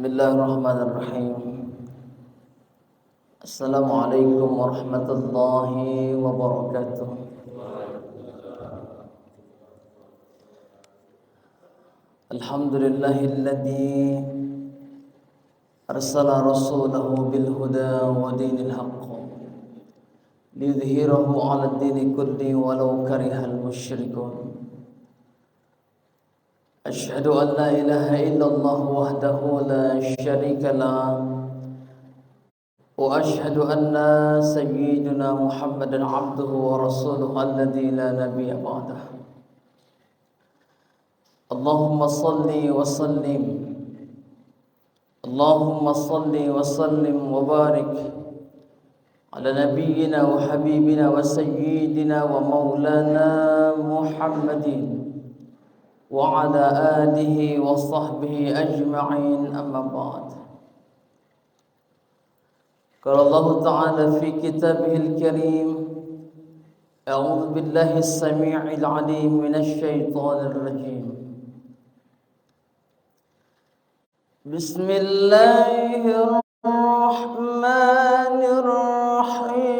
Bismillahirrahmanirrahim. Assalamualaikum warahmatullahi wabarakatuh. Alhamdulillahilladzi arsala rasulahu bil huda wa dinil haqq liyudhhirahu 'ala ad-dini kulli walau karihal musyrikun. Asyhadu an la ilaha illallah wahdahu la syarika lah wa asyhadu anna sayyidina Muhammadan 'abduhu wa rasuluhu alladzi la nabiyya ba'dahu. Allahumma salli wa sallim Allahumma salli wa sallim wa barik ala nabiyyina wa habibina wa sayyidina wa maulana Muhammadin wa ala alihi wa sahbihi ajma'in, amma ba'd. Qala Allah Ta'ala fi kitabihil karim, a'udzu billahi as-sami'il 'alim minasy syaithanir rajim. Bismillahirrahmanirrahim.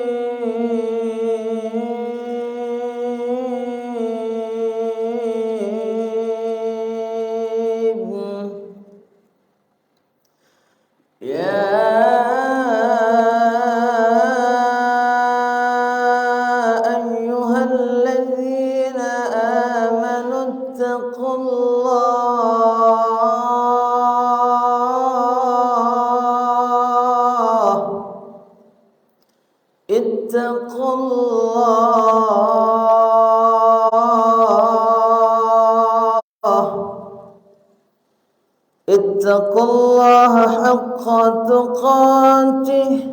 Ittaqullaha haqqa tuqatih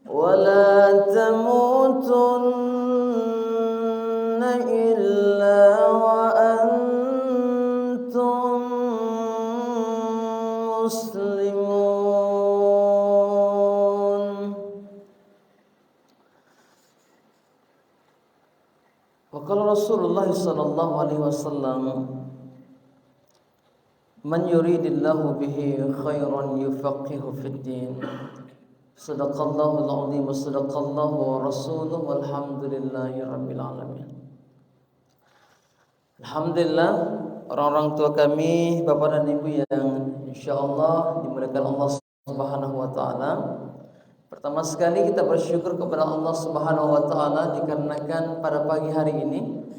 wa la tamutunna illa wa antum muslimun. Wa qala Rasulullah sallallahu alaihi wasallam, man yuridillahu bihi khairan yufaqihu fid din. Sadaqallahul azim wa sadaqallahu wa rasuluhu walhamdulillahi rabbil alamin. Alhamdulillah, orang-orang tua kami, bapak dan ibu yang insyaallah dimuliakan Allah Subhanahu wa taala. Pertama sekali kita bersyukur kepada Allah Subhanahu wa taala dikarenakan pada pagi hari ini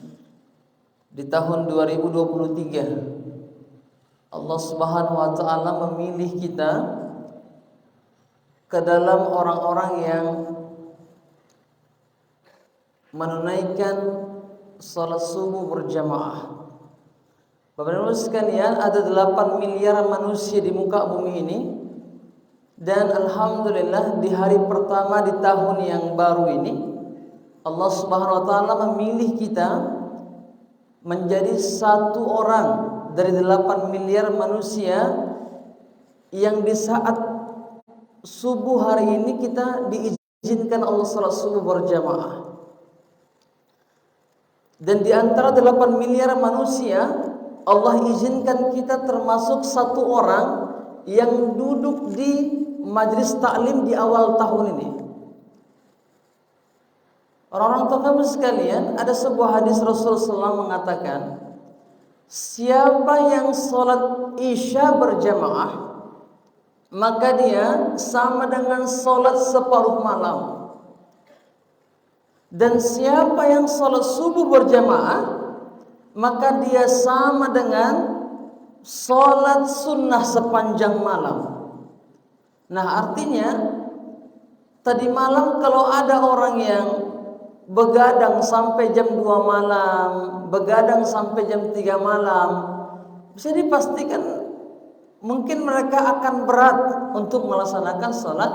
di tahun 2023 Allah Subhanahu wa taala memilih kita ke dalam orang-orang yang menunaikan salat subuh berjamaah. Bapak dan Ibu sekalian, ada 8 miliar manusia di muka bumi ini, dan alhamdulillah di hari pertama di tahun yang baru ini Allah Subhanahu wa taala memilih kita menjadi satu orang dari 8 miliar manusia yang di saat subuh hari ini kita diizinkan Allah salat subuh berjamaah. Dan di antara 8 miliar manusia Allah izinkan kita termasuk satu orang yang duduk di majlis taklim di awal tahun ini. Orang-orang tua kami sekalian, ada sebuah hadis Rasulullah SAW mengatakan, siapa yang sholat isya berjamaah maka dia sama dengan sholat separuh malam, dan siapa yang sholat subuh berjamaah maka dia sama dengan sholat sunnah sepanjang malam. Nah, artinya tadi malam kalau ada orang yang begadang sampai jam 2 malam, begadang sampai jam 3 malam, bisa dipastikan mungkin mereka akan berat untuk melaksanakan sholat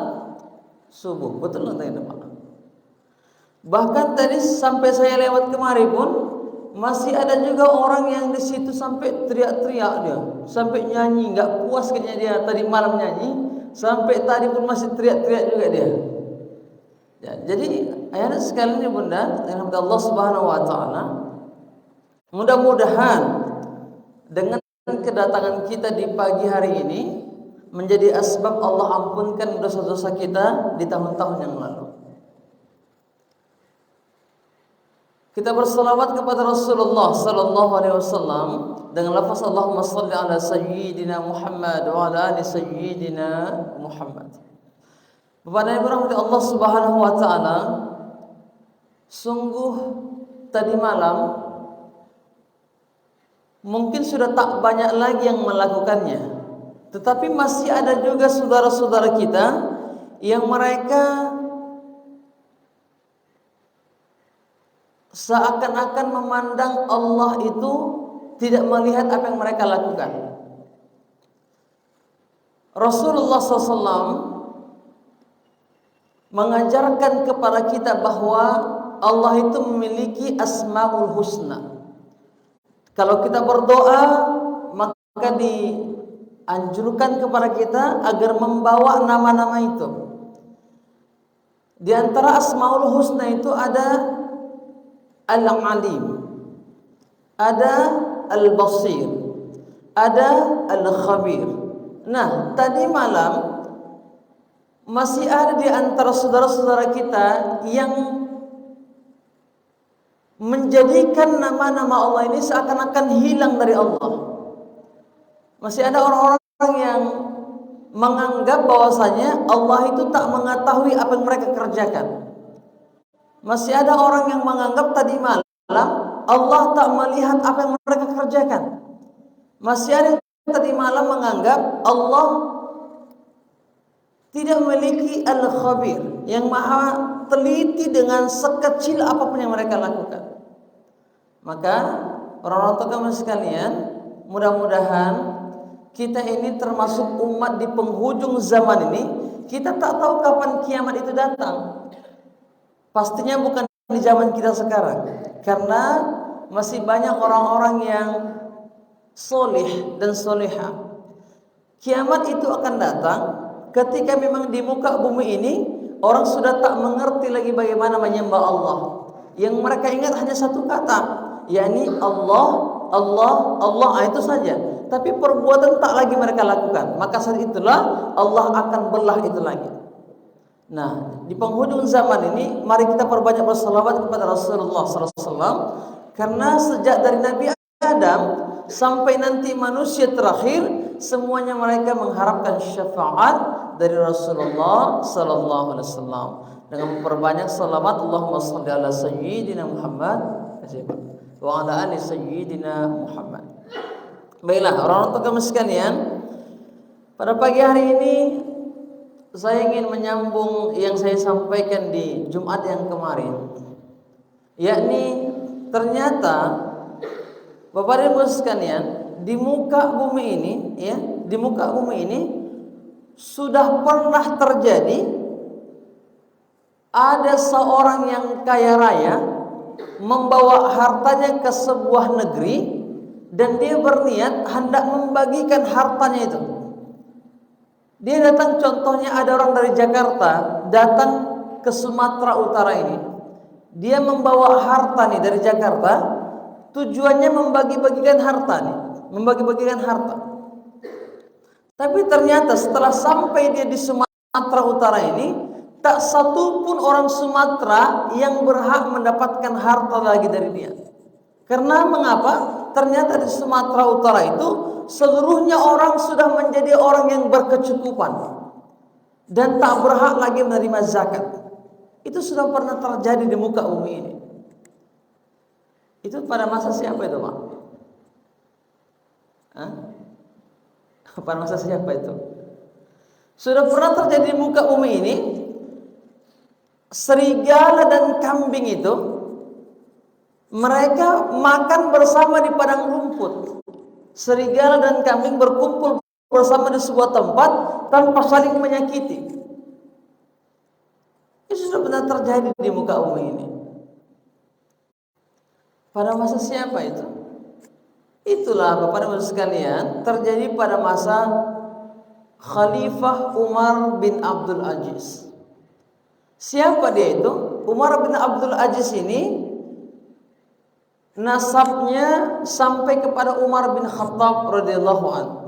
subuh. Betul nggak ini Pak? Bahkan tadi sampai saya lewat kemari pun masih ada juga orang yang di situ sampai teriak-teriak dia, sampai nyanyi, nggak puas kayaknya dia tadi malam nyanyi, sampai tadi pun masih teriak-teriak juga dia. Ya, jadi ayat sekalian bunda, yang Allah Subhanahu wa taala, mudah-mudahan dengan kedatangan kita di pagi hari ini menjadi asbab Allah ampunkan dosa-dosa kita di tahun-tahun yang lalu. Kita berselawat kepada Rasulullah sallallahu alaihi wasallam dengan lafaz Allahumma shalli ala sayyidina Muhammad wa ala ali sayyidina Muhammad. Bapak dan Ibu rahmati Allah Subhanahu wa taala, sungguh tadi malam mungkin sudah tak banyak lagi yang melakukannya, tetapi masih ada juga saudara-saudara kita yang mereka seakan-akan memandang Allah itu tidak melihat apa yang mereka lakukan. Rasulullah SAW mengajarkan kepada kita bahwa Allah itu memiliki asmaul husna. Kalau kita berdoa, maka dianjurkan kepada kita agar membawa nama-nama itu. Di antara asmaul husna itu ada Al-Alim, ada Al-Basir, ada Al-Khabir. Nah, tadi malam masih ada di antara saudara-saudara kita yang menjadikan nama-nama Allah ini seakan-akan hilang dari Allah. Masih ada orang-orang yang menganggap bahwasanya Allah itu tak mengetahui apa yang mereka kerjakan. Masih ada orang yang menganggap tadi malam Allah tak melihat apa yang mereka kerjakan. Masih ada yang tadi malam menganggap Allah tidak memiliki Al-Khabir, yang maha teliti dengan sekecil apapun yang mereka lakukan. Maka orang-orang tua kami sekalian, mudah-mudahan kita ini termasuk umat di penghujung zaman ini. Kita tak tahu kapan kiamat itu datang. Pastinya bukan di zaman kita sekarang, karena masih banyak orang-orang yang solih dan solihah. Kiamat itu akan datang ketika memang di muka bumi ini orang sudah tak mengerti lagi bagaimana menyembah Allah. Yang mereka ingat hanya satu kata, yakni Allah, Allah, Allah, itu saja. Tapi perbuatan tak lagi mereka lakukan. Maka saat itulah Allah akan belah itu lagi. Nah, di penghujung zaman ini, mari kita perbanyak berselawat kepada Rasulullah SAW, karena sejak dari Nabi Adam sampai nanti manusia terakhir, semuanya mereka mengharapkan syafaat dari Rasulullah SAW. Dengan memperbanyak selawat, Allahumma shalli ala sayyidina Muhammad wa ala ali sayyidina Muhammad. Baiklah, orang-orang kami sekalian, pada pagi hari ini saya ingin menyambung yang saya sampaikan di Jumat yang kemarin, yakni ternyata Bapak dan Ibu sekalian, di muka bumi ini, ya, di muka bumi ini sudah pernah terjadi ada seorang yang kaya raya membawa hartanya ke sebuah negeri dan dia berniat hendak membagikan hartanya itu. Dia datang, contohnya ada orang dari Jakarta datang ke Sumatera Utara ini. Dia membawa harta nih dari Jakarta, tujuannya membagi-bagikan harta nih, membagi-bagikan harta. Tapi ternyata setelah sampai dia di Sumatera Utara ini, tak satu pun orang Sumatera yang berhak mendapatkan harta lagi dari dia. Karena mengapa? Ternyata di Sumatera Utara itu seluruhnya orang sudah menjadi orang yang berkecukupan dan tak berhak lagi menerima zakat. Itu sudah pernah terjadi di muka bumi ini. Itu pada masa siapa itu, Pak? Pada masa siapa itu? Sudah pernah terjadi di muka bumi ini. Serigala dan kambing itu mereka makan bersama di padang rumput. Serigala dan kambing berkumpul bersama di sebuah tempat tanpa saling menyakiti. Itu sudah pernah terjadi di muka bumi ini. Pada masa siapa itu? Itulah Bapak dan Ibu sekalian, terjadi pada masa Khalifah Umar bin Abdul Aziz. Siapa dia itu? Umar bin Abdul Aziz ini nasabnya sampai kepada Umar bin Khattab radhiyallahu anhu.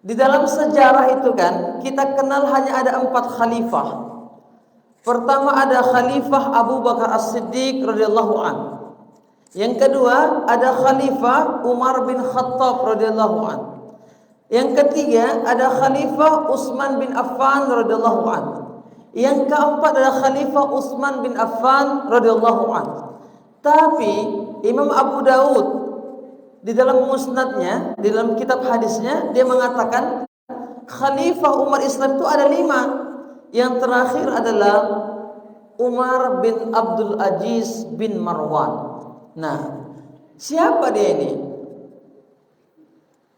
Di dalam sejarah itu kan kita kenal hanya ada 4 khalifah. Pertama ada Khalifah Abu Bakar As-Siddiq radhiyallahu an. Yang kedua ada Khalifah Umar bin Khattab radhiyallahu an. Yang ketiga ada Khalifah Utsman bin Affan radhiyallahu an. Yang keempat adalah Khalifah Utsman bin Affan radhiyallahu an. Tapi Imam Abu Daud di dalam musnadnya, di dalam kitab hadisnya, dia mengatakan Khalifah Umar Islam itu ada 5. Yang terakhir adalah Umar bin Abdul Aziz bin Marwan. Nah, siapa dia ini?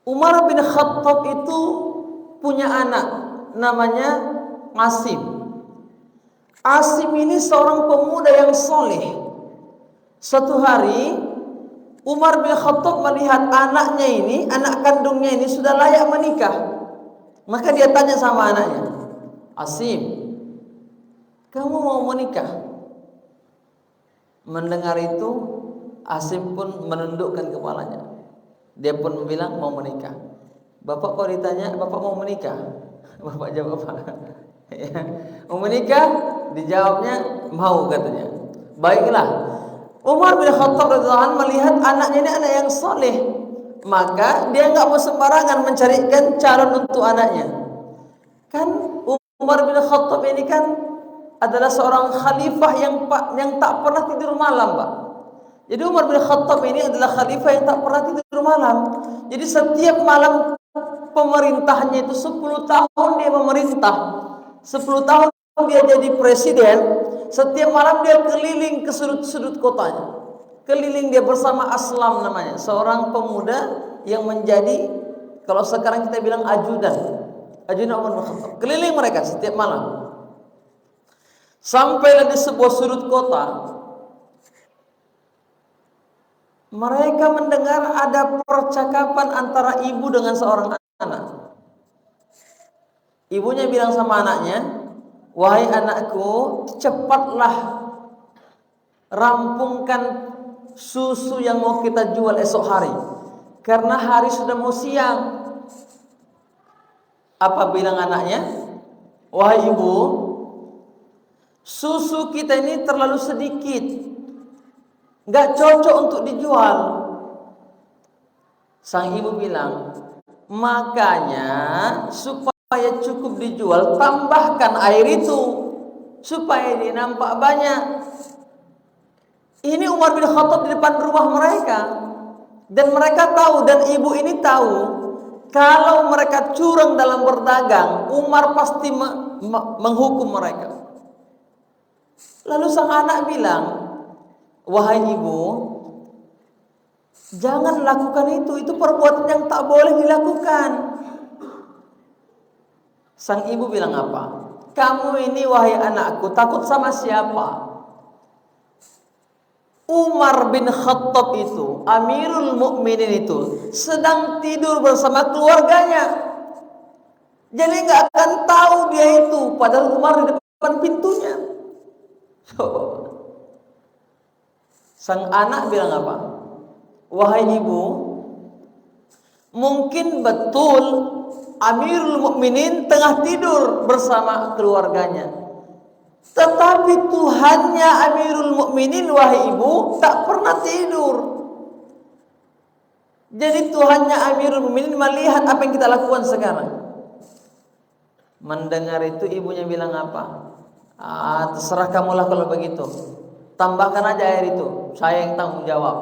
Umar bin Khattab itu punya anak namanya Asim. Asim ini seorang pemuda yang soleh. Suatu hari Umar bin Khattab melihat anaknya ini, anak kandungnya ini sudah layak menikah. Maka dia tanya sama anaknya, Asim, kamu mau menikah? Mendengar itu, Asim pun menundukkan kepalanya. Dia pun bilang mau menikah. Bapak kalau ditanya, Bapak mau menikah? Bapak jawab apa? Ya, mau menikah? Dijawabnya mau katanya. Baiklah. Umar bin Khattab radhiyallahu anhu melihat anaknya ini anak yang soleh, maka dia enggak mau sembarangan mencarikan calon untuk anaknya. Kan Umar bin Khattab ini kan adalah seorang khalifah yang tak pernah tidur malam, Pak. Jadi Umar bin Khattab ini adalah khalifah yang tak pernah tidur malam. Jadi setiap malam pemerintahnya itu 10 tahun dia memerintah. 10 tahun dia jadi presiden. Setiap malam dia keliling ke sudut-sudut kotanya. Keliling dia bersama Aslam namanya, seorang pemuda yang menjadi, kalau sekarang kita bilang ajudan Umar bin Khattab. Keliling mereka setiap malam. Sampailah di sebuah sudut kota. Mereka mendengar ada percakapan antara ibu dengan seorang anak. Ibunya bilang sama anaknya, wahai anakku, cepatlah rampungkan susu yang mau kita jual esok hari, karena hari sudah mau siang. Apa bilang anaknya? Wahai ibu, susu kita ini terlalu sedikit, nggak cocok untuk dijual. Sang ibu bilang, makanya supaya cukup dijual, tambahkan air itu supaya dia nampak banyak. Ini Umar bin Khattab di depan rumah mereka, dan mereka tahu, dan ibu ini tahu, kalau mereka curang dalam berdagang, Umar pasti menghukum mereka. Lalu sang anak bilang, wahai ibu, jangan lakukan itu perbuatan yang tak boleh dilakukan. Sang ibu bilang apa? Kamu ini wahai anakku takut sama siapa? Umar bin Khattab itu, Amirul Mukminin itu, sedang tidur bersama keluarganya. Jadi nggak akan tahu dia itu, padahal Umar di depan pintunya. Sang anak bilang apa? Wahai ibu, mungkin betul Amirul Mukminin tengah tidur bersama keluarganya, tetapi Tuhannya Amirul Mukminin, wahai ibu, tak pernah tidur. Jadi Tuhannya Amirul Mukminin melihat apa yang kita lakukan sekarang. Mendengar itu ibunya bilang apa? Terserah kamulah kalau begitu. Tambahkan aja air itu, saya yang tanggung jawab.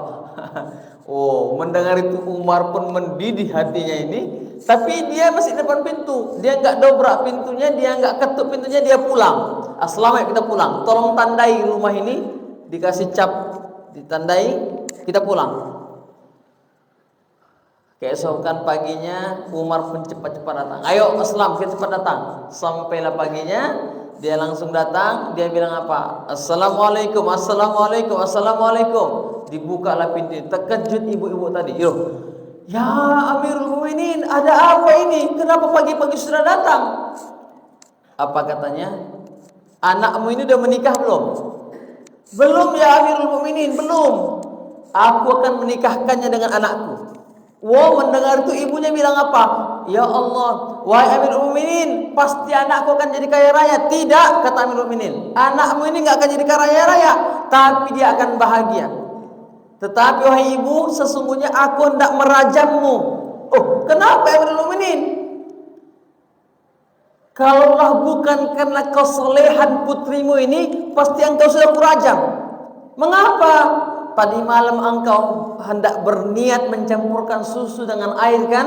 Oh, mendengar itu Umar pun mendidih hatinya ini. Tapi dia masih depan pintu, dia nggak dobrak pintunya, dia nggak ketuk pintunya, dia pulang. Selamat kita pulang. Tolong tandai rumah ini, dikasih cap, ditandai, kita pulang. Keesokan paginya Umar pun cepat-cepat datang. Ayo Aslam, kita cepat datang. Sampailah paginya, dia langsung datang. Dia bilang apa? Assalamualaikum, assalamualaikum, assalamualaikum. Dibukalah pintu. Terkejut ibu-ibu tadi. Yo, ya Amirul Mukminin, ada apa ini? Kenapa pagi-pagi sudah datang? Apa katanya? Anakmu ini udah menikah belum? Belum ya Amirul Mukminin, belum. Aku akan menikahkannya dengan anakku. Wow, mendengar itu ibunya bilang apa? Ya Allah, wahai Amirul Mukminin, pasti anakku akan jadi kaya raya. Tidak, kata Amirul Mukminin, anakmu ini nggak akan jadi kaya raya, tapi dia akan bahagia. Tetapi wahai ibu, sesungguhnya aku hendak merajammu. Oh, kenapa Amirul Mukminin? Kalaulah bukan karena kesolehan putrimu ini, pasti engkau sudah kurajam. Mengapa? Tadi malam engkau hendak berniat mencampurkan susu dengan air kan?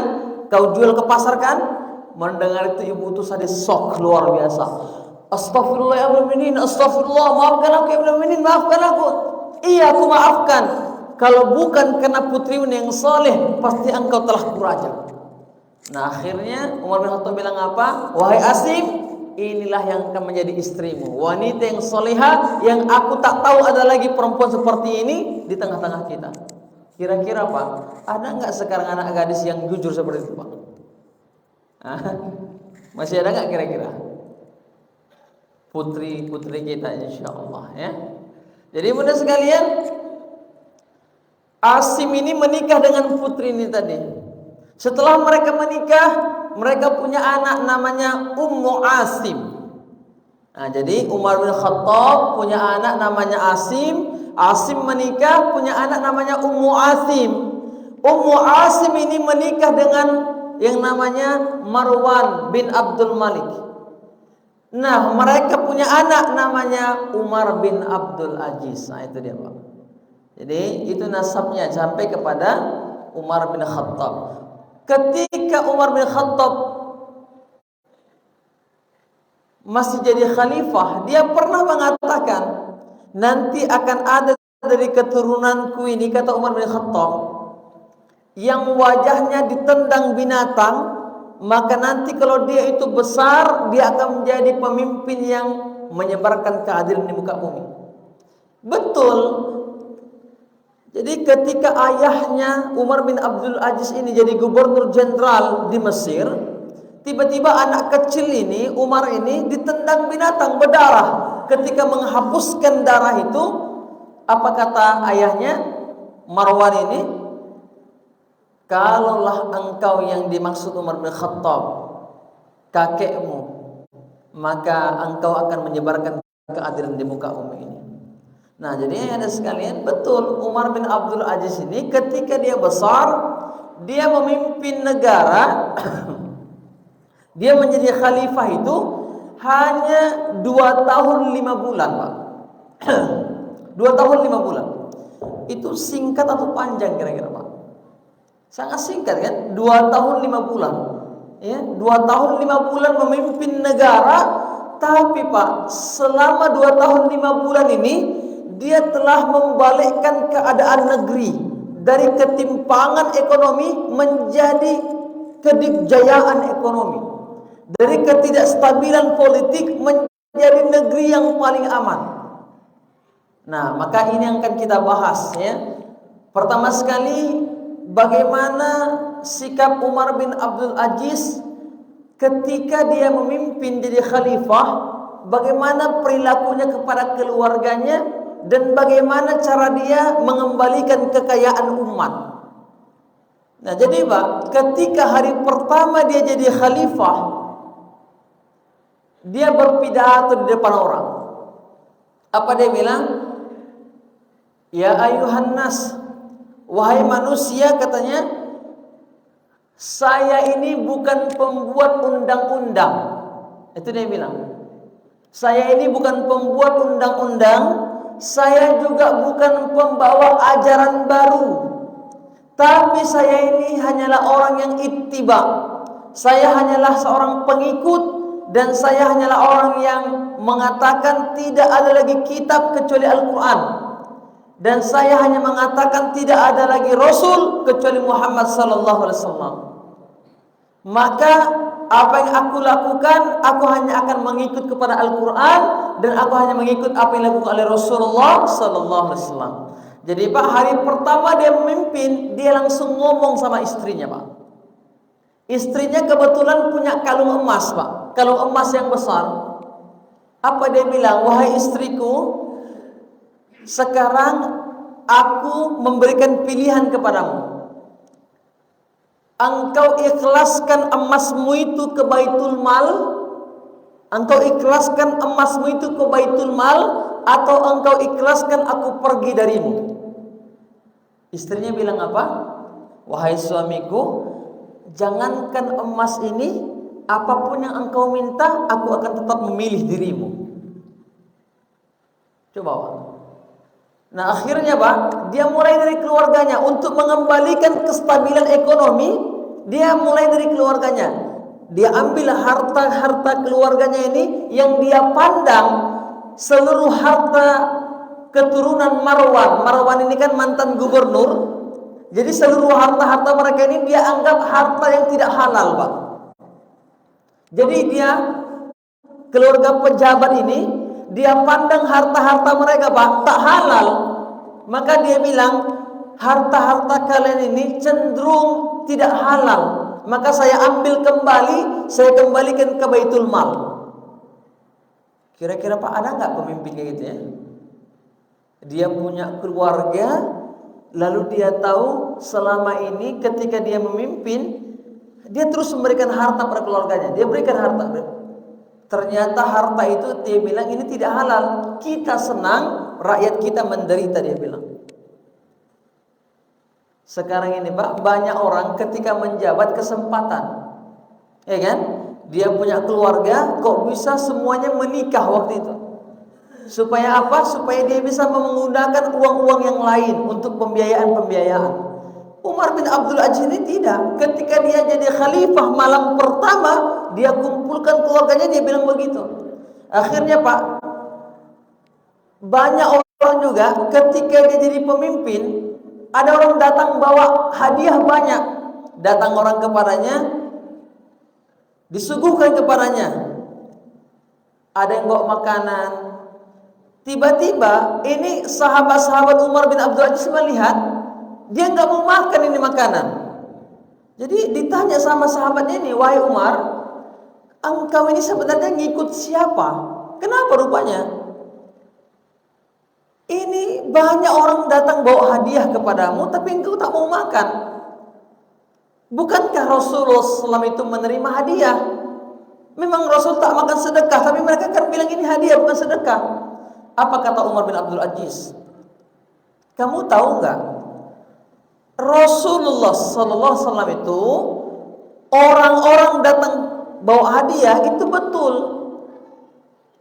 Kau jual ke pasar kan? Mendengar itu ibu itu sadis sok luar biasa. Astagfirullah ya Amirul Mukminin, astagfirullah, maafkan aku ya Amirul Mukminin, maafkan aku. Iya, aku maafkan. Kalau bukan karena putrimu yang soleh, pasti engkau telah kurajam. Nah akhirnya Umar bin Khattab bilang apa? Wahai Asim, inilah yang akan menjadi istrimu, wanita yang solehah, yang aku tak tahu ada lagi perempuan seperti ini di tengah-tengah kita. Kira-kira Pak, ada nggak sekarang anak gadis yang jujur seperti itu Pak? Masih ada nggak kira-kira? Putri-putri kita insya Allah ya. Jadi mudah sekalian, Asim ini menikah dengan putri ini tadi. Setelah mereka menikah, mereka punya anak namanya Ummu Asim. Nah, jadi Umar bin Khattab punya anak namanya Asim. Asim menikah punya anak namanya Ummu Asim. Ummu Asim ini menikah dengan yang namanya Marwan bin Abdul Malik. Nah, mereka punya anak namanya Umar bin Abdul Aziz. Nah, itu dia Pak. Jadi itu nasabnya sampai kepada Umar bin Khattab. Ketika Umar bin Khattab masih jadi khalifah, dia pernah mengatakan, nanti akan ada dari keturunanku ini, kata Umar bin Khattab, yang wajahnya ditendang binatang, maka nanti kalau dia itu besar, dia akan menjadi pemimpin yang menyebarkan keadilan di muka bumi. Betul. Jadi ketika ayahnya Umar bin Abdul Aziz ini jadi gubernur jenderal di Mesir, tiba-tiba anak kecil ini, Umar ini, ditendang binatang berdarah. Ketika menghapuskan darah itu, apa kata ayahnya Marwan ini? Kalaulah engkau yang dimaksud Umar bin Khattab, kakekmu, maka engkau akan menyebarkan keadilan di muka bumi ini. Nah, jadi ada sekalian, betul, Umar bin Abdul Aziz ini ketika dia besar, dia memimpin negara, dia menjadi khalifah itu hanya 2 tahun 5 bulan, Pak. 2 tahun 5 bulan. Itu singkat atau panjang kira-kira, Pak? Sangat singkat kan? 2 tahun 5 bulan. Ya, 2 tahun 5 bulan memimpin negara, tapi Pak, selama 2 tahun 5 bulan ini dia telah membalikkan keadaan negeri dari ketimpangan ekonomi menjadi kedikjayaan ekonomi, dari ketidakstabilan politik menjadi negeri yang paling aman. Nah, maka ini yang akan kita bahas ya. Pertama sekali, bagaimana sikap Umar bin Abdul Aziz ketika dia memimpin jadi khalifah, bagaimana perilakunya kepada keluarganya, dan bagaimana cara dia mengembalikan kekayaan umat. Nah, jadi Pak, ketika hari pertama dia jadi khalifah, dia berpidato di depan orang. Apa dia bilang? Ya ayuhan nas, wahai manusia, katanya, saya ini bukan pembuat undang-undang. Itu dia bilang. Saya ini bukan pembuat undang-undang, saya juga bukan pembawa ajaran baru, tapi saya ini hanyalah orang yang ittiba. Saya hanyalah seorang pengikut, dan saya hanyalah orang yang mengatakan tidak ada lagi kitab kecuali Al-Quran, dan saya hanya mengatakan tidak ada lagi Rasul kecuali Muhammad sallallahu alaihi wasallam. Maka apa yang aku lakukan, aku hanya akan mengikut kepada Al-Quran, dan aku hanya mengikut apa yang dilakukan oleh Rasulullah sallallahu alaihi wasallam. Jadi Pak, hari pertama dia memimpin, dia langsung ngomong sama istrinya, Pak. Istrinya kebetulan punya kalung emas, Pak. Kalung emas yang besar. Apa dia bilang? Wahai istriku, sekarang aku memberikan pilihan kepadamu. engkau ikhlaskan emasmu itu ke Baitul Mal? Engkau ikhlaskan emasmu itu ke Baitul Mal, atau engkau ikhlaskan aku pergi darimu? Istrinya bilang apa? Wahai suamiku, jangankan emas ini, apapun yang engkau minta, aku akan tetap memilih dirimu. Coba Pak. Nah akhirnya Pak, dia mulai dari keluarganya untuk mengembalikan kestabilan ekonomi. Dia mulai dari keluarganya. Dia ambil harta-harta keluarganya ini yang dia pandang seluruh harta keturunan Marwan. Marwan ini kan mantan gubernur. Jadi seluruh harta-harta mereka ini dia anggap harta yang tidak halal, Pak. Jadi dia, keluarga pejabat ini, dia pandang harta-harta mereka, Pak, tak halal. Maka dia bilang, harta-harta kalian ini cenderung tidak halal. Maka saya ambil kembali, saya kembalikan ke Baitul Mal. Kira-kira Pak, ada nggak pemimpin kayak gitu ya? Dia punya keluarga, lalu dia tahu selama ini ketika dia memimpin, dia terus memberikan harta pada keluarganya. Dia berikan harta. Ternyata harta itu dia bilang ini tidak halal. Kita senang, rakyat kita menderita, dia bilang. Sekarang ini Pak, banyak orang ketika menjabat kesempatan, ya kan? Dia punya keluarga, kok bisa semuanya menikah waktu itu? Supaya apa? Supaya dia bisa menggunakan uang-uang yang lain untuk pembiayaan-pembiayaan. Umar bin Abdul Aziz ini tidak. Ketika dia jadi khalifah malam pertama, dia kumpulkan keluarganya, dia bilang begitu. Akhirnya Pak, banyak orang juga ketika dia jadi pemimpin, ada orang datang bawa hadiah banyak. Datang orang kepadanya, disuguhkan kepadanya. Ada yang bawa makanan. Tiba-tiba ini sahabat-sahabat Umar bin Abdul Aziz melihat dia nggak mau makan ini makanan. Jadi ditanya sama sahabatnya ini, wahai Umar, engkau ini sebenarnya ngikut siapa? Kenapa rupanya? Ini banyak orang datang bawa hadiah kepadamu, tapi engkau tak mau makan. Bukankah Rasulullah SAW itu menerima hadiah? Memang Rasul tak makan sedekah, tapi mereka kan bilang ini hadiah bukan sedekah. Apa kata Umar bin Abdul Aziz? Kamu tahu nggak? Rasulullah SAW itu orang-orang datang bawa hadiah itu betul.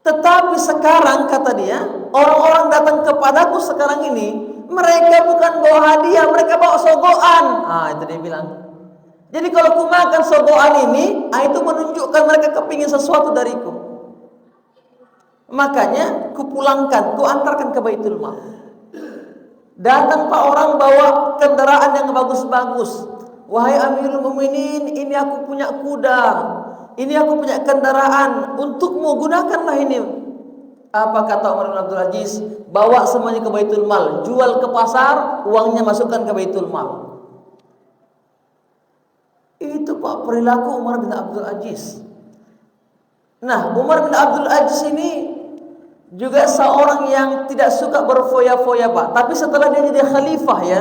Tetapi sekarang kata dia, orang-orang datang kepadaku sekarang ini, mereka bukan bawa hadiah, mereka bawa sogoan. Itu dia bilang. Jadi kalau ku makan sogoan ini, itu menunjukkan mereka kepingin sesuatu dariku. Makanya ku pulangkan, ku antarkan ke Baitul Mal. Datang Pak orang bawa kendaraan yang bagus-bagus. Wahai Amirul Mukminin, ini aku punya kuda, ini aku punya kendaraan, untukmu gunakanlah ini. Apa kata Umar bin Abdul Aziz? Bawa semuanya ke Baitul Mal, jual ke pasar, uangnya masukkan ke Baitul Mal. Itu Pak perilaku Umar bin Abdul Aziz. Nah, Umar bin Abdul Aziz ini juga seorang yang tidak suka berfoya-foya Pak. Tapi setelah dia jadi khalifah ya,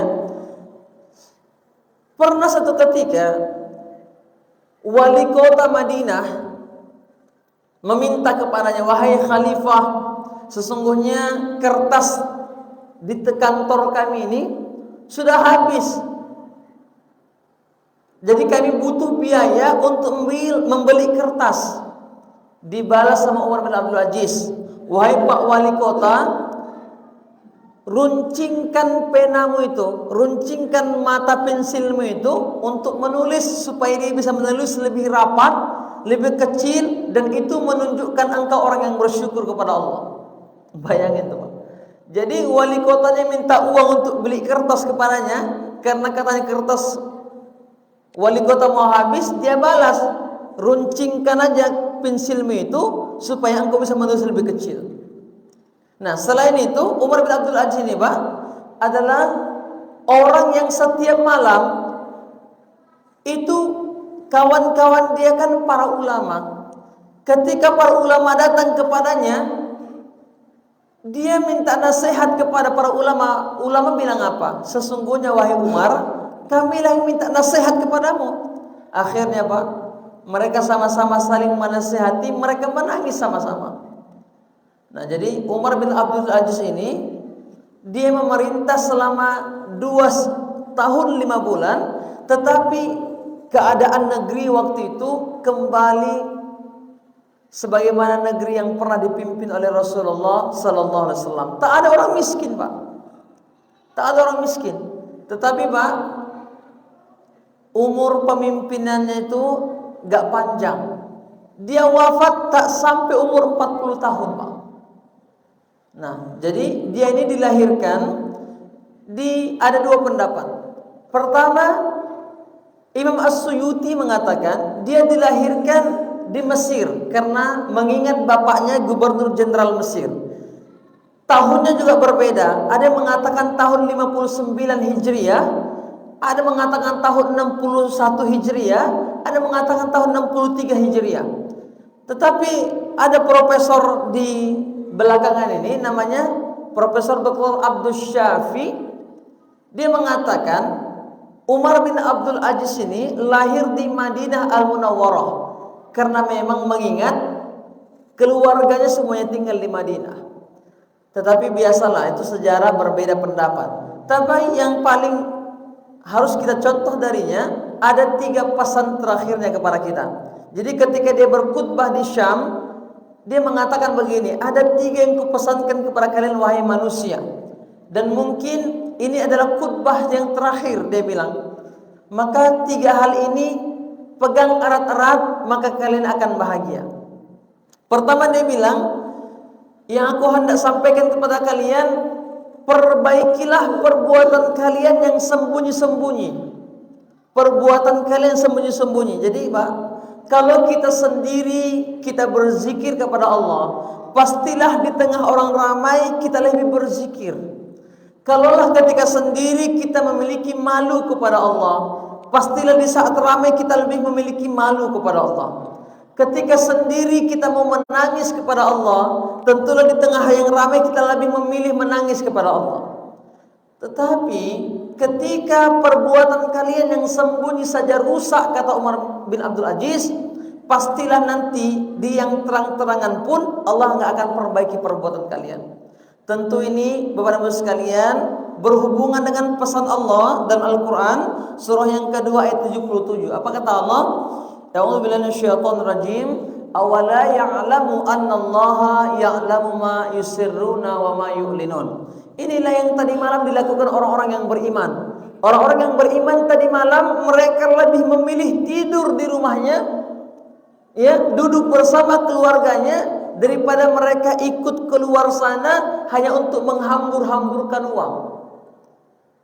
pernah satu ketika wali kota Madinah meminta kepadanya, wahai khalifah, sesungguhnya kertas di kantor kami ini sudah habis. Jadi kami butuh biaya untuk membeli kertas. Dibalas sama Umar bin Abdul Aziz, wahai Pak Wali Kota, runcingkan penamu itu, runcingkan mata pensilmu itu untuk menulis supaya dia bisa menulis lebih rapat, lebih kecil, dan itu menunjukkan engkau orang yang bersyukur kepada Allah. Bayangin tuh Pak. Jadi wali kotanya minta uang untuk beli kertas kepadanya, karena katanya kertas wali kota mau habis, dia balas, runcingkan aja pensilmu itu supaya engkau bisa menulis lebih kecil. Nah selain itu Umar bin Abdul Aziz ini Pak adalah orang yang setiap malam itu kawan-kawan dia kan para ulama. Ketika para ulama datang kepadanya, dia minta nasihat kepada para ulama. Ulama bilang apa? Sesungguhnya wahai Umar, kamilah yang minta nasihat kepadamu. Akhirnya Pak, mereka sama-sama saling menasihati, mereka menangis sama-sama. Nah, jadi Umar bin Abdul Aziz ini dia memerintah selama 2 tahun 5 bulan, tetapi keadaan negeri waktu itu kembali sebagaimana negeri yang pernah dipimpin oleh Rasulullah sallallahu alaihi wasallam. Tak ada orang miskin, Pak. Tak ada orang miskin. Tetapi Pak, umur pemimpinannya itu gak panjang. Dia wafat tak sampai umur 40 tahun, Pak. Nah, jadi dia ini dilahirkan ada 2 pendapat. Pertama, Imam As-Suyuti mengatakan dia dilahirkan di Mesir karena mengingat bapaknya gubernur jenderal Mesir. Tahunnya juga berbeda. Ada yang mengatakan tahun 59 Hijriah, ada mengatakan tahun 61 Hijriah, ada mengatakan tahun 63 Hijriah. Tetapi ada profesor di belakangan ini namanya Profesor Dr. Abdul Syafi. Dia mengatakan Umar bin Abdul Aziz ini lahir di Madinah Al-Munawwarah karena memang mengingat keluarganya semuanya tinggal di Madinah. Tetapi biasalah itu sejarah berbeda pendapat. Tapi yang paling harus kita contoh darinya ada 3 pesan terakhirnya kepada kita. Jadi ketika dia berkhutbah di Syam, dia mengatakan begini, ada 3 yang kupesankan kepada kalian wahai manusia. Dan mungkin ini adalah khutbah yang terakhir, dia bilang. Maka 3 hal ini pegang erat-erat, maka kalian akan bahagia. Pertama dia bilang, yang aku hendak sampaikan kepada kalian, perbaikilah perbuatan kalian yang sembunyi-sembunyi. Perbuatan kalian sembunyi-sembunyi. Jadi Pak, kalau kita sendiri kita berzikir kepada Allah, pastilah di tengah orang ramai kita lebih berzikir. Kalaulah ketika sendiri kita memiliki malu kepada Allah, pastilah di saat ramai kita lebih memiliki malu kepada Allah. Ketika sendiri kita mau menangis kepada Allah, tentulah di tengah yang ramai kita lebih memilih menangis kepada Allah. Tetapi ketika perbuatan kalian yang sembunyi saja rusak, kata Umar bin Abdul Aziz, pastilah nanti di yang terang-terangan pun Allah nggak akan perbaiki perbuatan kalian. Tentu ini Bapak Ibu sekalian berhubungan dengan pesan Allah dan Al-Quran surah yang kedua ayat 77. Apa kata Allah? A'udzubillahi minasyaitonir rajim. Awala ya'lamu annallaha ya'lamu ma yusirruna wa ma yu'linun. Inilah yang tadi malam dilakukan orang-orang yang beriman. Orang-orang yang beriman tadi malam mereka lebih memilih tidur di rumahnya, ya, duduk bersama keluarganya daripada mereka ikut keluar sana hanya untuk menghambur-hamburkan uang.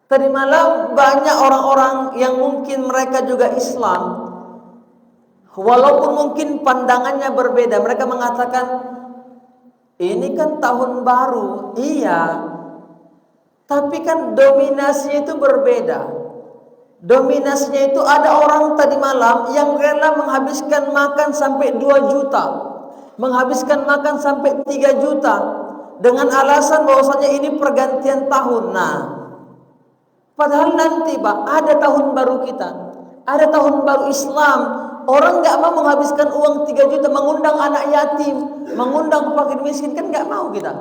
Tadi malam banyak orang-orang yang mungkin mereka juga Islam, walaupun mungkin pandangannya berbeda. Mereka mengatakan ini kan tahun baru. Iya, tapi kan dominasinya itu berbeda. Dominasinya itu ada orang tadi malam yang rela menghabiskan makan sampai 2 juta, menghabiskan makan sampai 3 juta dengan alasan bahwasanya ini pergantian tahun. Nah, padahal nanti Pak ada tahun baru kita, ada tahun baru Islam. Orang nggak mau menghabiskan uang 3 juta mengundang anak yatim, mengundang fakir miskin, kan nggak mau kita.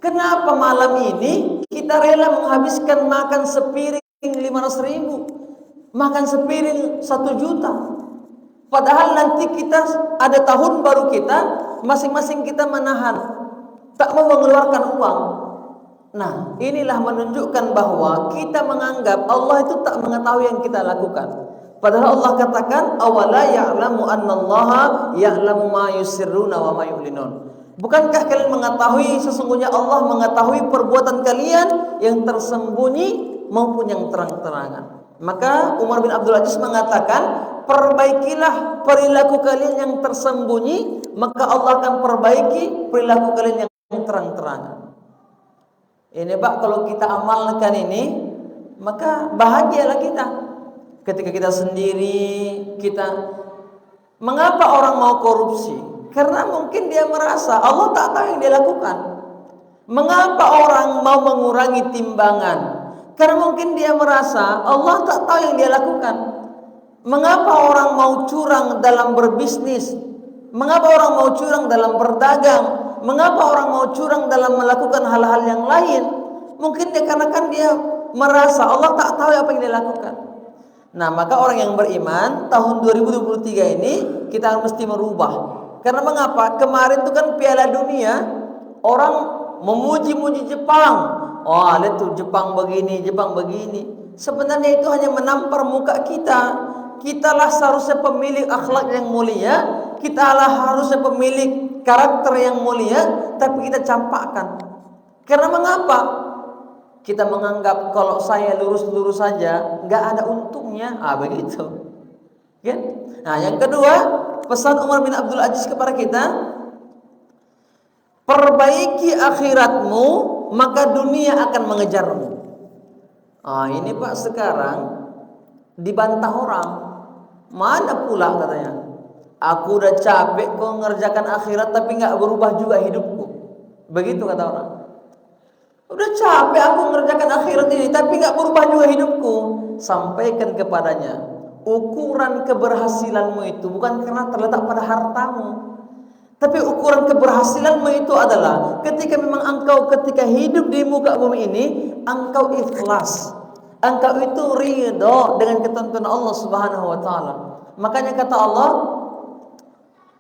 Kenapa malam ini kita rela menghabiskan makan sepiring 500.000, makan sepiring 1 juta? Padahal nanti kita ada tahun baru kita, masing-masing kita menahan, tak mau mengeluarkan uang. Nah, inilah menunjukkan bahwa kita menganggap Allah itu tak mengetahui yang kita lakukan. Padahal Allah katakan awala ya'lamu annallaha ya'lamu ma yusirruna wa ma yu'linun. Bukankah kalian mengetahui sesungguhnya Allah mengetahui perbuatan kalian yang tersembunyi maupun yang terang-terangan. Maka Umar bin Abdul Aziz mengatakan, perbaikilah perilaku kalian yang tersembunyi, maka Allah akan perbaiki perilaku kalian yang terang-terangan. Ini Pak, kalau kita amalkan ini, maka bahagialah kita. Ketika kita sendiri, mengapa orang mau korupsi? Karena mungkin dia merasa Allah tak tahu yang dia lakukan. Mengapa orang mau mengurangi timbangan? Karena mungkin dia merasa Allah tak tahu yang dia lakukan. Mengapa orang mau curang dalam berbisnis? Mengapa orang mau curang dalam berdagang? Mengapa orang mau curang dalam melakukan hal-hal yang lain? Mungkin dia karena dia merasa Allah tak tahu apa yang dia lakukan. Nah, maka orang yang beriman tahun 2023 ini kita mesti merubah. Karena mengapa? Kemarin itu kan Piala Dunia, orang memuji-muji Jepang. Oh, lihat tuh Jepang begini, Jepang begini. Sebenarnya itu hanya menampar muka kita. Kitalah seharusnya pemilik akhlak yang mulia. Kitalah harusnya pemilik karakter yang mulia, tapi kita campakkan. Karena mengapa? Kita menganggap kalau saya lurus-lurus saja nggak ada untungnya. Begitu. Kan? Nah, yang kedua, pesan Umar bin Abdul Aziz kepada kita, perbaiki akhiratmu, maka dunia akan mengejarmu. Ini Pak sekarang dibantah orang. Mana pula katanya, aku udah capek kok ngerjakan akhirat tapi nggak berubah juga hidupku. Begitu kata orang. Udah capek aku ngerjakan akhirat ini tapi nggak berubah juga hidupku. Sampaikan kepadanya, ukuran keberhasilanmu itu bukan karena terletak pada hartamu, tapi ukuran keberhasilanmu itu adalah ketika memang engkau ketika hidup di muka bumi ini, engkau ikhlas, engkau itu ridho dengan ketentuan Allah Subhanahu wa taala. Makanya kata Allah,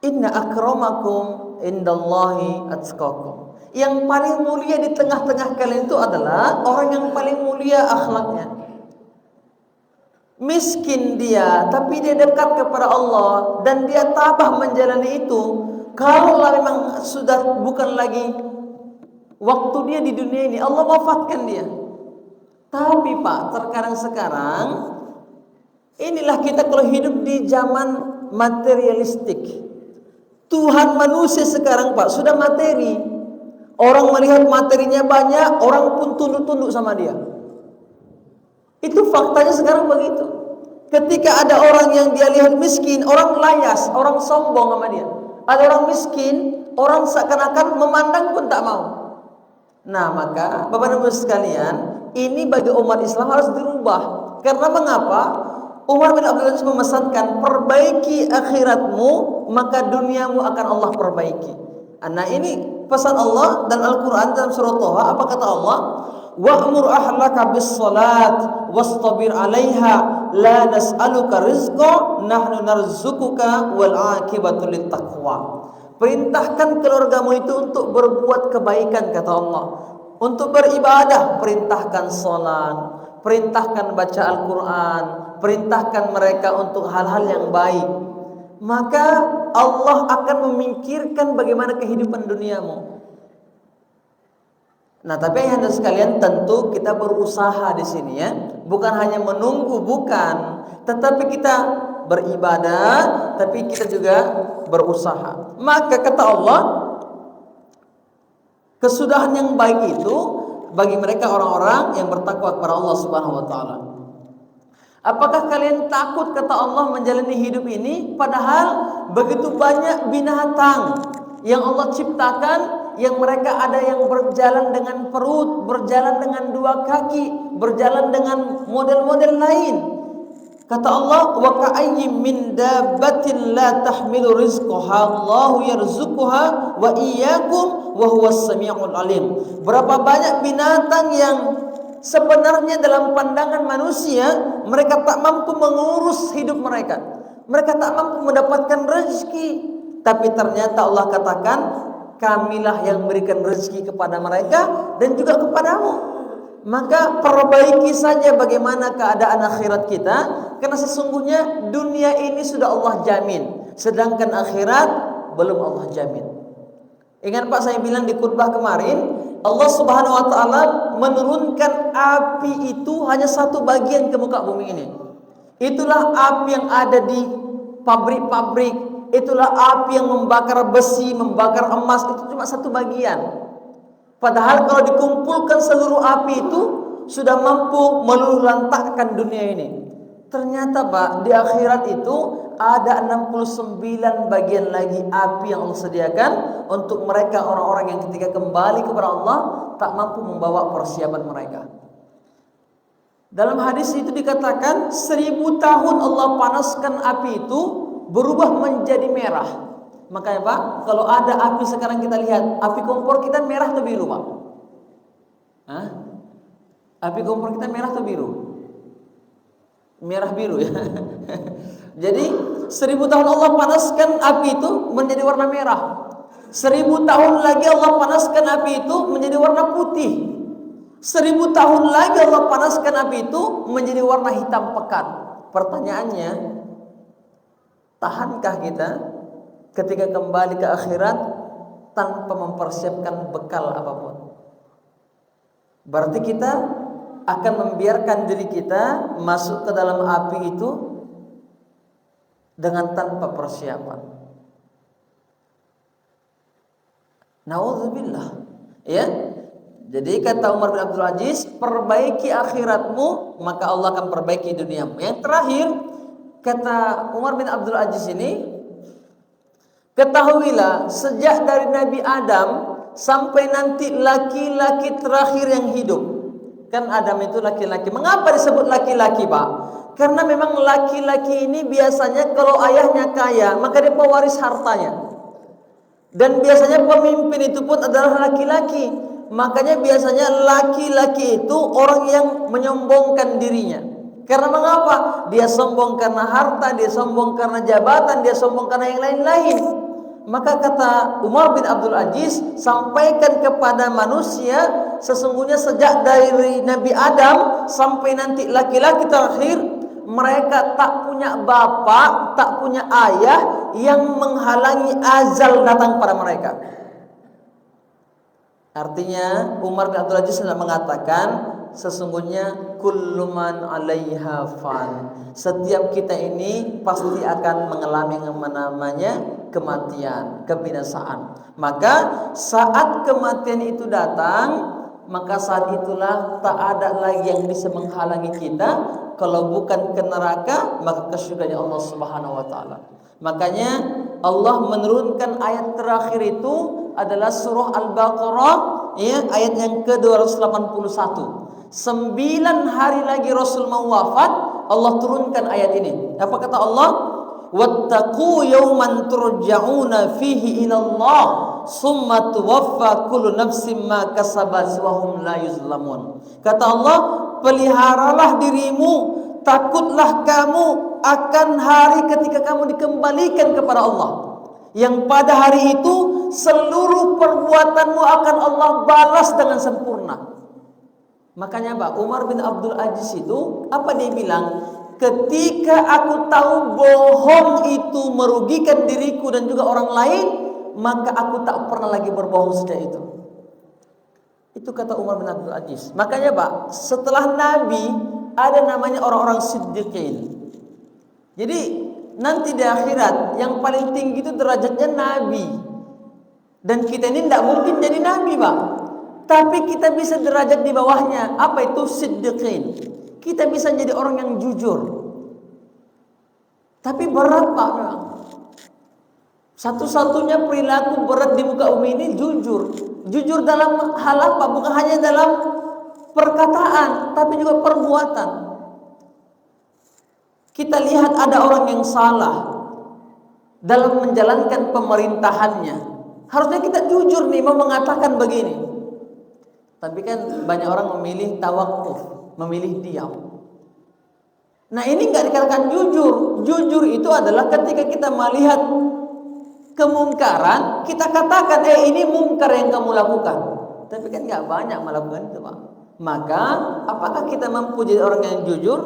inna akramakum indallahi atqakum. Yang paling mulia di tengah-tengah kalian itu adalah orang yang paling mulia akhlaknya. Miskin dia, tapi dia dekat kepada Allah dan dia tabah menjalani itu. Kalau memang sudah bukan lagi waktu dia di dunia ini, Allah wafatkan dia. Tapi Pak, terkadang sekarang inilah kita kalau hidup di zaman materialistik. Tuhan manusia sekarang Pak sudah materi. Orang melihat materinya banyak, orang pun tunduk-tunduk sama dia. Itu faktanya sekarang begitu. Ketika ada orang yang dia lihat miskin, orang layas, orang sombong sama dia. Ada orang miskin, orang seakan-akan memandang pun tak mau. Nah, maka Bapak Ibu sekalian, ini bagi umat Islam harus dirubah. Karena mengapa? Umar bin Abdul Aziz memesankan, perbaiki akhiratmu, maka duniamu akan Allah perbaiki. Nah, ini pesan Allah dan Al-Quran dalam surah Toha. Apa kata Allah? Wa'mur ahlaka bis-salat wastabir 'alaiha la nas'aluka rizqa nahnu narzuquka wal 'aqibatu lit-taqwa. Perintahkan keluargamu itu untuk berbuat kebaikan, kata Allah. Untuk beribadah, perintahkan salat, perintahkan baca Al-Quran, perintahkan mereka untuk hal-hal yang baik. Maka Allah akan memikirkan bagaimana kehidupan duniamu. Nah, tapi Anda sekalian, tentu kita berusaha di sini ya. Bukan hanya menunggu, bukan. Tetapi kita beribadah, tapi kita juga berusaha. Maka kata Allah, kesudahan yang baik itu bagi mereka orang-orang yang bertakwa kepada Allah Subhanahu wa taala. Apakah kalian takut, kata Allah, menjalani hidup ini padahal begitu banyak binatang yang Allah ciptakan, yang mereka ada yang berjalan dengan perut, berjalan dengan dua kaki, berjalan dengan model-model lain. Kata Allah, wa ka'ayyim min dabbatin la tahmilu rizqaha Allahu yarzuquha wa iyyakum wa huwas samiul alim. Berapa banyak binatang yang sebenarnya dalam pandangan manusia mereka tak mampu mengurus hidup mereka. Mereka tak mampu mendapatkan rezeki, tapi ternyata Allah katakan, kamilah yang memberikan rezeki kepada mereka dan juga kepadamu. Maka perbaiki saja bagaimana keadaan akhirat kita, karena sesungguhnya dunia ini sudah Allah jamin, sedangkan akhirat belum Allah jamin. Ingat Pak, saya bilang di khutbah kemarin, Allah Subhanahu wa taala menurunkan api itu hanya satu bagian ke muka bumi ini. Itulah api yang ada di pabrik-pabrik, itulah api yang membakar besi, membakar emas, itu cuma satu bagian. Padahal kalau dikumpulkan seluruh api itu sudah mampu meluluhlantakkan dunia ini. Ternyata Pak, di akhirat itu ada 69 bagian lagi api yang Allah sediakan untuk mereka orang-orang yang ketika kembali kepada Allah tak mampu membawa persiapan mereka. Dalam hadis itu dikatakan 1000 tahun Allah panaskan api itu berubah menjadi merah. Makanya Pak, kalau ada api sekarang kita lihat, api kompor kita merah atau biru Pak? Hah? Api kompor kita merah atau biru? Merah biru ya. Jadi 1000 tahun Allah panaskan api itu menjadi warna merah. 1000 tahun lagi Allah panaskan api itu menjadi warna putih. 1000 tahun lagi Allah panaskan api itu menjadi warna hitam pekat. Pertanyaannya, tahankah kita ketika kembali ke akhirat tanpa mempersiapkan bekal apapun? Berarti kita akan membiarkan diri kita masuk ke dalam api itu dengan tanpa persiapan. Nauzubillah. Ya. Jadi kata Umar bin Abdul Aziz, perbaiki akhiratmu, maka Allah akan perbaiki duniamu. Yang terakhir, kata Umar bin Abdul Aziz ini, ketahuilah sejak dari Nabi Adam sampai nanti laki-laki terakhir yang hidup. Kan Adam itu laki-laki. Mengapa disebut laki-laki, Pak? Karena memang laki-laki ini biasanya kalau ayahnya kaya, maka dia pewaris hartanya. Dan biasanya pemimpin itu pun adalah laki-laki. Makanya biasanya laki-laki itu orang yang menyombongkan dirinya. Karena mengapa? Dia sombong karena harta, dia sombong karena jabatan, dia sombong karena yang lain-lain. Maka kata Umar bin Abdul Aziz, sampaikan kepada manusia, sesungguhnya sejak dari Nabi Adam sampai nanti laki-laki terakhir, mereka tak punya bapak, tak punya ayah yang menghalangi azal datang pada mereka. Artinya Umar bin Abdul Aziz sedang mengatakan, sesungguhnya kullu man 'alaiha fan. Setiap kita ini pasti akan mengalami yang namanya kematian, kebinasaan. Maka saat kematian itu datang, maka saat itulah tak ada lagi yang bisa menghalangi kita. Kalau bukan ke neraka, maka ke surganya Allah Subhanahu wa taala. Makanya Allah menurunkan ayat terakhir itu adalah surah Al-Baqarah, ya, ayat yang ke-281. 9 hari lagi Rasul mau wafat, Allah turunkan ayat ini. Apa kata Allah? Wattaqu yawman turja'una fihi ila Allah, summa tuwaffa kullu nafsin ma kasabat wa hum la yuzlamun. Kata Allah, peliharalah dirimu, takutlah kamu akan hari ketika kamu dikembalikan kepada Allah, yang pada hari itu seluruh perbuatanmu akan Allah balas dengan sempurna. Makanya Pak Umar bin Abdul Aziz itu apa dia bilang? Ketika aku tahu bohong itu merugikan diriku dan juga orang lain, maka aku tak pernah lagi berbohong sejak itu. Itu kata Umar bin Abdul Aziz. Makanya Pak, setelah Nabi ada namanya orang-orang siddiqin. Jadi nanti di akhirat yang paling tinggi itu derajatnya Nabi. Dan kita ini tidak mungkin jadi Nabi Pak. Tapi kita bisa derajat di bawahnya. Apa itu siddiqin? Kita bisa jadi orang yang jujur. Tapi berat Pak memang. Satu-satunya perilaku berat di muka bumi ini jujur. Jujur dalam hal apa? Bukan hanya dalam perkataan, tapi juga perbuatan. Kita lihat ada orang yang salah dalam menjalankan pemerintahannya. Harusnya kita jujur nih mau mengatakan begini. Tapi kan banyak orang memilih tawakuf, memilih diam. Nah ini nggak dikatakan jujur. Jujur itu adalah ketika kita melihat kemungkaran, kita katakan, ini mungkar yang kamu lakukan. Tapi kan nggak banyak melakukan itu Pak. Maka apakah kita mampu jadi orang yang jujur?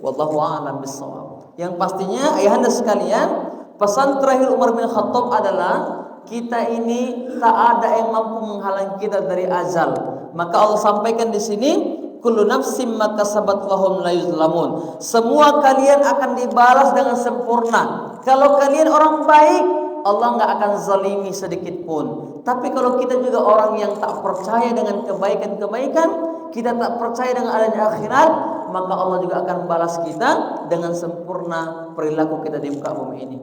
Wallahu a'lam bishawab. Yang pastinya ayahanda sekalian, pesan terakhir Umar bin Khattab adalah kita ini tak ada yang mampu menghalangi kita dari azal. Maka Allah sampaikan di sini, kullu nafsim ma kasabat wa hum la yuzlamun. Semua kalian akan dibalas dengan sempurna. Kalau kalian orang baik, Allah nggak akan zalimi sedikit pun. Tapi kalau kita juga orang yang tak percaya dengan kebaikan-kebaikan, kita tak percaya dengan adanya akhirat, maka Allah juga akan balas kita dengan sempurna perilaku kita di muka bumi ini.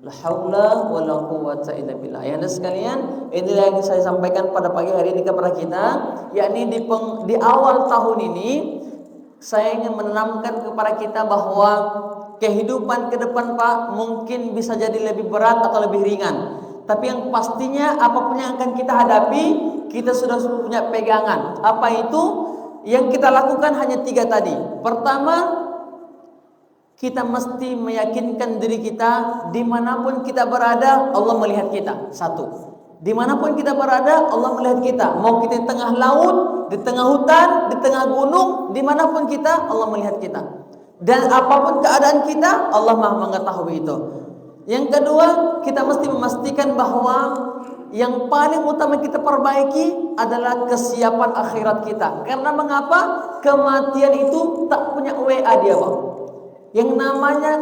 La haula wa la quwwata illa billah. Ya sekalian, inilah yang saya sampaikan pada pagi hari ini kepada kita, yakni di awal tahun ini saya ingin menanamkan kepada kita bahwa kehidupan ke depan Pak mungkin bisa jadi lebih berat atau lebih ringan. Tapi yang pastinya apapun yang akan kita hadapi, kita sudah punya pegangan. Apa itu? Yang kita lakukan hanya 3 tadi. Pertama, kita mesti meyakinkan diri kita dimanapun kita berada, Allah melihat kita. 1. Dimanapun kita berada, Allah melihat kita. Mau kita di tengah laut, di tengah hutan, di tengah gunung, dimanapun kita, Allah melihat kita. Dan apapun keadaan kita, Allah Maha mengetahui itu. Yang kedua, kita mesti memastikan bahwa yang paling utama kita perbaiki adalah kesiapan akhirat kita. Karena mengapa? Kematian itu tak punya WA dia, Pak. Yang namanya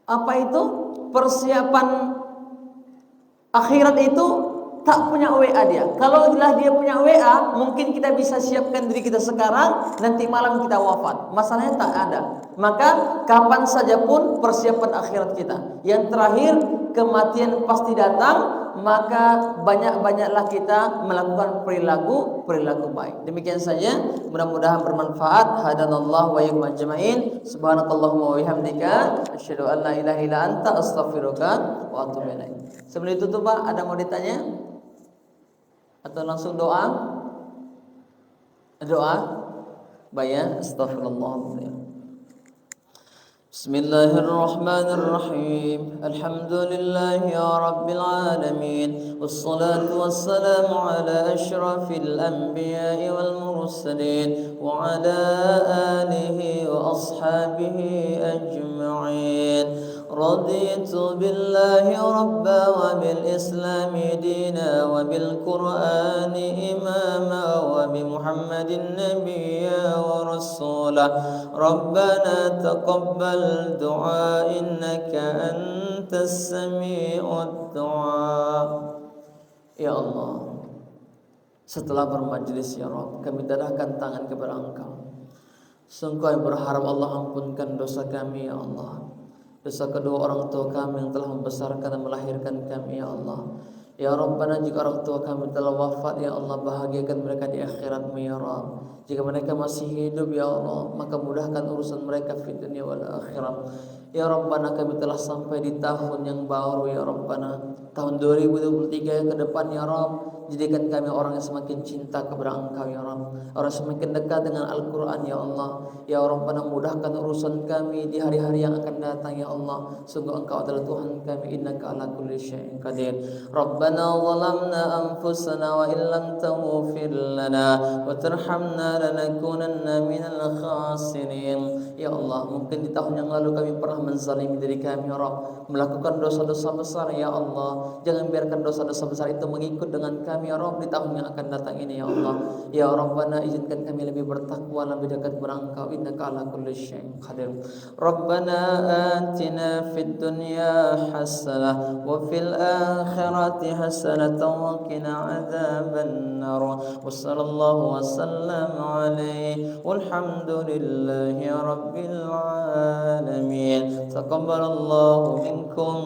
apa itu? Persiapan akhirat itu tak punya WA dia. Kalau dia punya WA, mungkin kita bisa siapkan diri kita sekarang, nanti malam kita wafat. Masalahnya tak ada. Maka kapan saja pun persiapan akhirat kita. Yang terakhir, kematian pasti datang. Maka banyak-banyaklah kita melakukan perilaku baik. Demikian saja, mudah-mudahan bermanfaat. Hadanallahu wa iyyakum ajmain. Subhanakallahumma wa bihamdika asyhadu an la ilaha illa anta astaghfiruka wa atubu ilaik. Sebelum itu Pak, ada mau ditanya? Atau langsung doa? Doa? Baik ya, astagfirullah. بسم الله الرحمن الرحيم الحمد لله يا رب العالمين والصلاة والسلام على أشرف الأنبياء والمرسلين وعلى آله وأصحابه أجمعين رضيت بالله ربا وبالإسلام دينا وبالقرآن إماما وبمحمد نبيا ورسولا ربنا تقبل دعاء إنك أنت السميع الدعاء. Ya Allah, setelah bermajlis ya Rabb, kami dadahkan tangan kepada Engkau. Sungguh kami berharap Allah ampunkan dosa kami ya Allah, dosa kedua orang tua kami yang telah membesarkan dan melahirkan kami ya Allah. Ya Rabbana, jika orang tua kami telah wafat ya Allah, bahagiakan mereka di akhirat-Mu ya Rabb. Jika mereka masih hidup ya Allah, maka mudahkan urusan mereka di dunia wal akhirat. Ya Rabbana, kami telah sampai di tahun yang baru ya Rabbana, tahun 2023 yang ke depan ya Rabb. Jadikan kami orang yang semakin cinta kepada Engkau ya Rabb, orang semakin dekat dengan Al-Quran ya Allah. Ya Rabbana, mudahkan urusan kami di hari-hari yang akan datang ya Allah. Sungguh Engkau adalah Tuhan kami, innaka ala kulli syai'in qadir. Rabbana zalamna anfusana wa illam taghfir lana wa tarhamna lanakunanna minal khasirin. Ya Allah, mungkin di tahun yang lalu kami pernah menzalimi diri kami ya Rabb, melakukan dosa-dosa besar ya Allah. Jangan biarkan dosa-dosa besar itu mengikut dengan kami ya Rabb di tahun yang akan datang ini ya Allah. Ya Rabbana, izinkan kami lebih bertakwa, lebih dekat kepada Engkau, innaka ala kulli syai'in qadir. Rabbana atina fid dunya hasanah wa fil akhirati hasanah wa qina adzaban nar. Wa sallallahu wa sallam alaihi walhamdulillahi rabbil alamin. Taqabbalallahu minkum